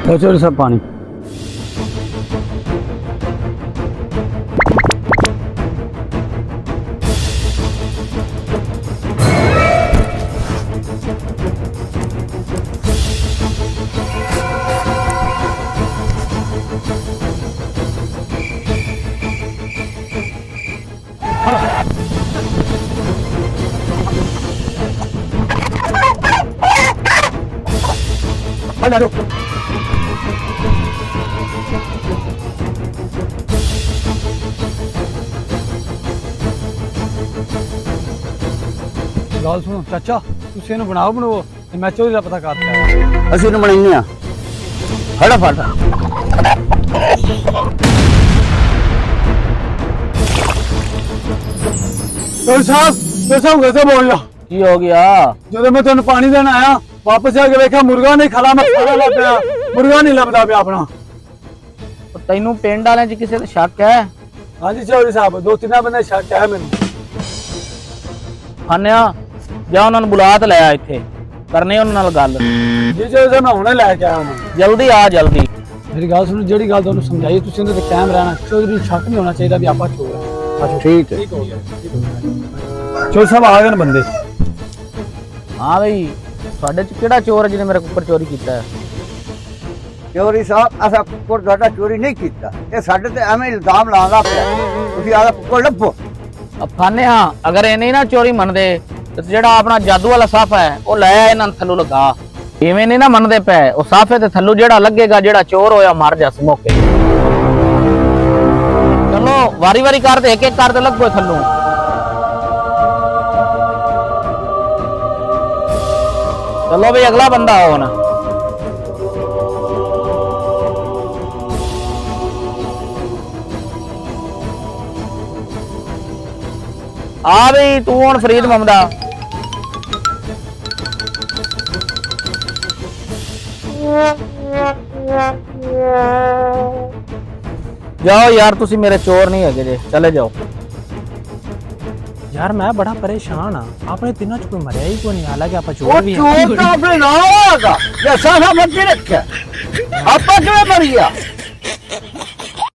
चोरी साहब पानी। गल सुनो चाचा, तुम इन्हू बनाओ बनाओ मैं चोरी का पता करता। ਅਸੀਂ ਨੂੰ ਬਣਾਉਂਦੇ ਆ फटाफट। चोरी साहब कैसे बोल ला? की हो गया? जो मैं तेन पानी देने आया वापस आके देखा मुर्गा नहीं खला, मैं खाना लग गया, मुर्गा नहीं लभदा पिया अपना। तेनू पिंड वाले च किसी शक है? हाँ जी चौधरी साहब, दो तीन बंदे शक है मैनू। खाने जा उन्होंने बुला तो लिया इत्थे करने उन्हां नाल गल। जी चौधरी साहब मैं हुणे लैके आया हूं। जल्दी आ जल्दी। मेरी गल सुनो, जेड़ी गल तुहानू समझाई तुसीं उहदे ते कायम रहना। चौधरी शक नहीं होना चाहिए भी आपा चोर है। ठीक है चौधरी साहब आ गए न बंदे। हाँ भाई, साडे च किहड़ा चोर है जिन्हें मेरे कुकर चोरी कीता है? चोरी साहब असा कुक्कड़ तुहाडा चोरी नहीं कीता, ये साडे ते एवें इल्जाम लांदा पिया। तुसीं आदा कुक्कड़ लभो। अब खाने अगर ये नहीं ना चोरी मनदे तो जेड़ा अपना जादू वाला साफा है वो लै इन्हां थल्लू लगा। इवें नहीं ना मनदे पे, वो साफे ते थल्लू जेड़ा लगेगा, जेड़ा चोर होया मर जास मौके। चलो वारी वारी कर दे, एक एक कर दे लगो थल्लू। चलो भाई अगला बंदा आओ ना। आ भाई तू हुण फरीद ममदा। जाओ यार, तुसी मेरे चोर नहीं है जे, चले जाओ। यार मैं बड़ा परेशान हाँ, अपने तीनों च कोई मरिया ही कोई नहीं। हालांकि आप चोर भी चोर तो अपने नाम होगा, जैसा ना बच्चे रखे आपा क्यों मर गया?